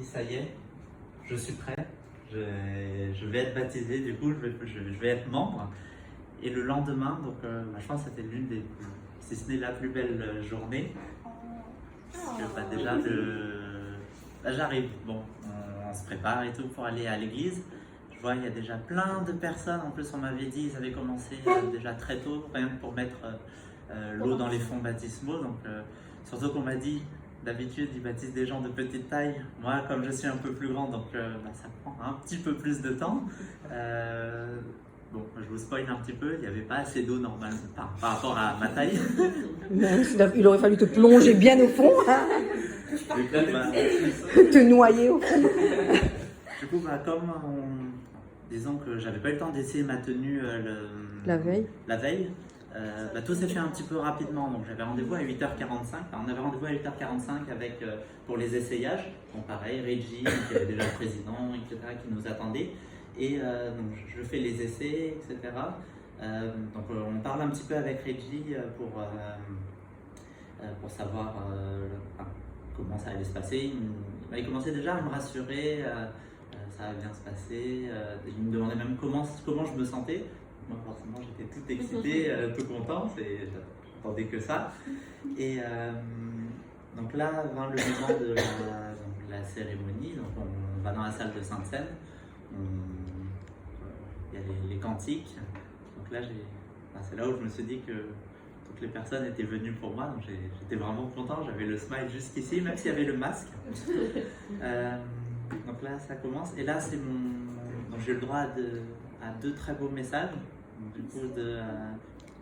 ça y est, je suis prêt, je vais être baptisé, du coup je vais être membre. Et le lendemain, donc je pense que c'était l'une des plus, si ce n'est la plus belle journée. Parce que déjà, là, j'arrive, bon, on se prépare et tout pour aller à l'église. Je vois, il y a déjà plein de personnes. En plus, on m'avait dit, ils avaient commencé déjà très tôt, rien que pour mettre l'eau dans les fonds baptismaux. Donc, surtout qu'on m'a dit, d'habitude, ils baptisent des gens de petite taille. Moi, comme je suis un peu plus grand, donc ça prend un petit peu plus de temps. Bon, je vous spoil un petit peu, il n'y avait pas assez d'eau normalement par rapport à ma taille. Il aurait fallu te plonger bien au fond, hein. Te noyer au fond. Du coup, comme disons que j'avais pas eu le temps d'essayer ma tenue la veille, tout s'est fait un petit peu rapidement. Donc j'avais rendez-vous à 8h45. On avait rendez-vous à 8h45 avec, pour les essayages. Donc pareil, Reggie, qui avait déjà le président, etc., qui nous attendait. Et donc je fais les essais, etc. Donc on parle un petit peu avec Reggie pour savoir comment ça allait se passer. Il commençait déjà à me rassurer, ça va bien se passer. Il me demandait même comment je me sentais. Moi forcément j'étais tout excité, tout content, j'attendais que ça. Et donc là vint le moment de la cérémonie. Donc on va dans la salle de Sainte-Seine. Il y a les cantiques. Donc là, c'est là où je me suis dit que toutes les personnes étaient venues pour moi. Donc j'étais vraiment content. J'avais le smile jusqu'ici, même s'il y avait le masque. Donc là, ça commence. Et là, donc j'ai le droit à 2 très beaux messages. Du coup,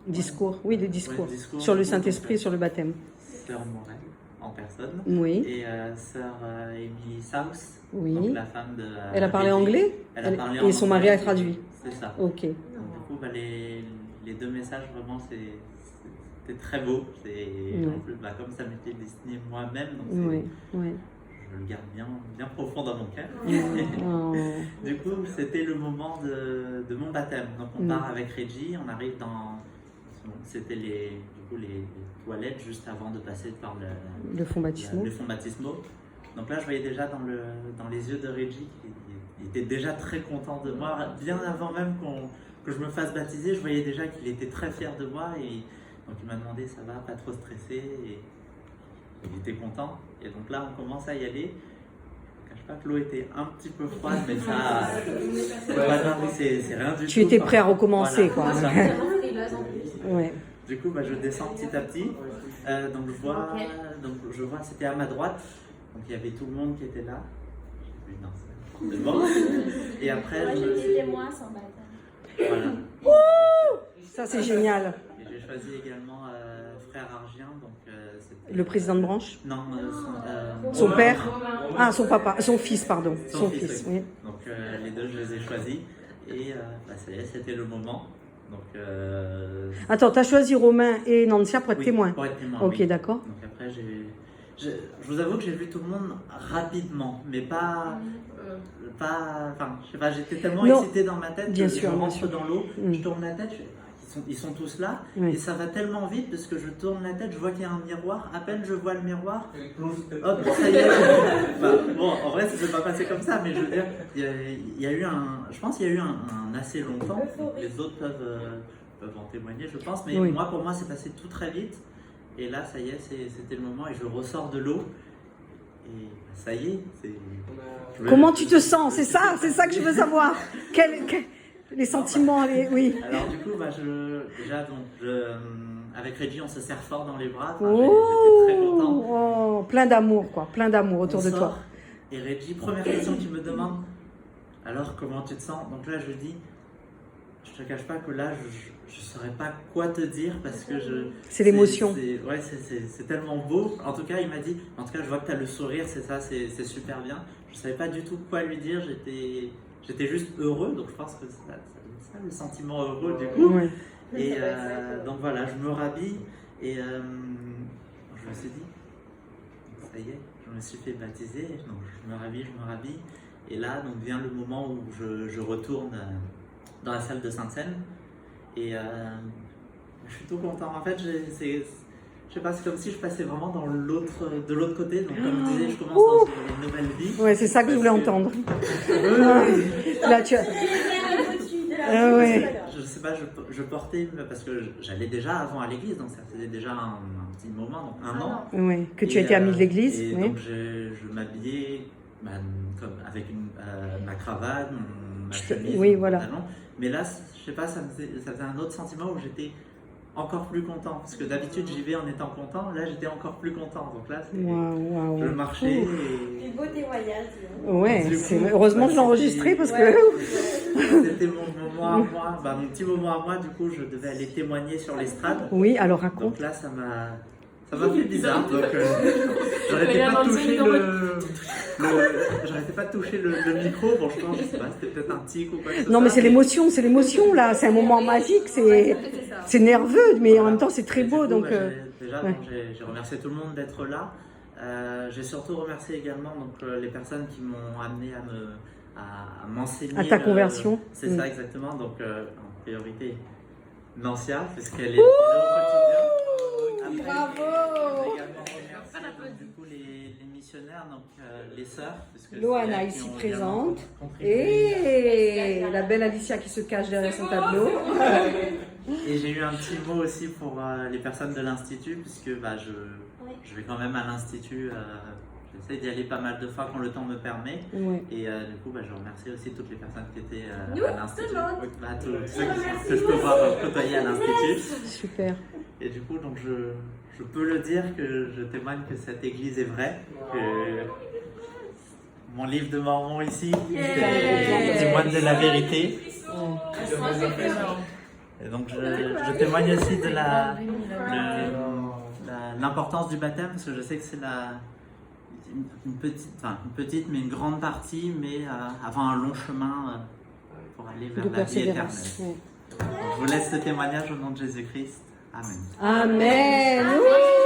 discours, oui, des discours. Ouais, discours sur le Saint-Esprit, sur le baptême. Sœur Morel, en personne. Oui. Et sœur Emily South, oui. donc la femme de... Elle a parlé anglais. Elle a parlé et son mari a traduit. C'est ça. Ok. Donc, du coup, les 2 messages, vraiment, c'était très beau. En plus, comme ça m'était destiné moi-même, donc je le garde bien profond dans mon cœur. Du coup, c'était le moment de mon baptême. Donc, on part avec Reggie, on arrive dans... C'était les toilettes juste avant de passer par le fond baptismaux. Les fonds baptismaux. Donc là, je voyais déjà dans les yeux de Reggie qu'il était déjà très content de moi. Bien avant même que je me fasse baptiser, je voyais déjà qu'il était très fier de moi. Et donc il m'a demandé, ça va, pas trop stressé. Et il était content. Et donc là, on commence à y aller. Je ne cache pas que l'eau était un petit peu froide, mais ça... c'est rien du tout. Tu étais prêt à recommencer, voilà, quoi. Ouais. Du coup, je descends petit à petit. Donc je vois, c'était à ma droite. Donc il y avait tout le monde qui était là. C'est bon. Et après, moi j'ai été moi sans baptême. Voilà. Ça c'est génial. Et j'ai choisi également frère Argien. Donc, le président de branche. Non, son père. Ah, son papa, son fils, pardon. Son fils, oui. Donc les 2, je les ai choisis. Et ça y est, c'était le moment. Donc, attends, tu as choisi Romain et Nancy pour être témoin. Pour être témoin. Ok, oui. d'accord. Donc après, je vous avoue que j'ai vu tout le monde rapidement, mais pas, enfin, je sais pas, j'étais tellement excitée dans ma tête que je rentre dans l'eau, je tourne la tête, ils sont tous là, et ça va tellement vite parce que je tourne la tête, je vois qu'il y a un miroir, à peine je vois le miroir, hop, ça y est. Bon, en vrai, ça s'est pas passé comme ça, mais je veux dire, il y a eu je pense qu'il y a eu un assez long temps, les autres peuvent en témoigner, je pense, mais pour moi, c'est passé tout très vite. Et là, ça y est, c'était le moment et je ressors de l'eau. Et ça y est. Comment tu te sens? C'est ça que je veux savoir. Les sentiments, oui. Alors du coup, avec Reggie, on se serre fort dans les bras. Oh, j'étais très content. Plein d'amour, quoi. Plein d'amour autour de toi. Et Reggie, première question qu'il me demande, alors comment tu te sens? Donc là, je dis, je te cache pas que là, je saurais pas quoi te dire parce que c'est l'émotion. C'est tellement beau. En tout cas, il m'a dit, en tout cas, je vois que tu as le sourire, c'est ça, c'est super bien. Je savais pas du tout quoi lui dire, j'étais juste heureux, donc je pense que c'est ça le sentiment heureux du coup. Ouais. Et donc voilà, je me rhabille et je me suis dit, ça y est, je me suis fait baptiser, donc je me rhabille. Et là, donc vient le moment où je retourne dans la salle de Sainte-Seine et je suis tout content. En fait, je sais pas, c'est comme si je passais vraiment de l'autre côté. Donc comme je disais, je commence dans une nouvelle vie. Ouais, c'est ça que je voulais entendre. Là, tu as... ouais. Je sais pas, je portais, parce que j'allais déjà avant à l'église, donc ça faisait déjà un petit moment, donc un an. Oui, que tu étais ami de l'église. Et oui. donc je m'habillais comme avec ma cravate, ma chemise, oui, mon voilà. pantalon. Mais là, je sais pas, ça faisait un autre sentiment où j'étais encore plus content. Parce que d'habitude, j'y vais en étant content. Là, j'étais encore plus content. Donc là, je marchais. Et... beau témoignage. Ouais, heureusement que je l'ai enregistré parce que... C'était mon moment à moi, mon petit moment à moi. Du coup, je devais aller témoigner sur l'estrade. Oui, alors raconte. Donc là, ça m'a fait bizarre. Donc, j'arrêtais pas de toucher le micro. Bon, je pense, je sais pas, c'était peut-être un tic ou quoi que ce soit. Non, mais c'est l'émotion là. C'est un moment magique. C'est nerveux, mais en même temps, c'est très beau. Donc, j'ai remercié tout le monde d'être là. J'ai surtout remercié également les personnes qui m'ont amené à m'enseigner. À ta conversion. C'est ça, exactement. Donc, en priorité, Nancia, puisqu'elle est là au quotidien. Bravo! Je également remercier du coup les missionnaires, donc les sœurs. Loana ici présente. Et la belle Alicia qui se cache derrière son tableau. Et j'ai eu un petit mot aussi pour les personnes de l'Institut, puisque je vais quand même à l'Institut. J'essaie d'y aller pas mal de fois quand le temps me permet. Ouais. Et du coup, je remercie aussi toutes les personnes qui étaient à l'Institut. Tous ceux que je peux voir côtoyer à l'Institut. Super. Et du coup, donc je peux le dire que je témoigne que cette église est vraie. Que mon livre de Mormon ici témoigne de la vérité. Et donc je témoigne aussi de l'importance du baptême, parce que je sais que c'est une petite mais une grande partie, mais avant un long chemin pour aller vers la vie éternelle. Ouais. Je vous laisse ce témoignage au nom de Jésus-Christ. Amen. Amen. Oui.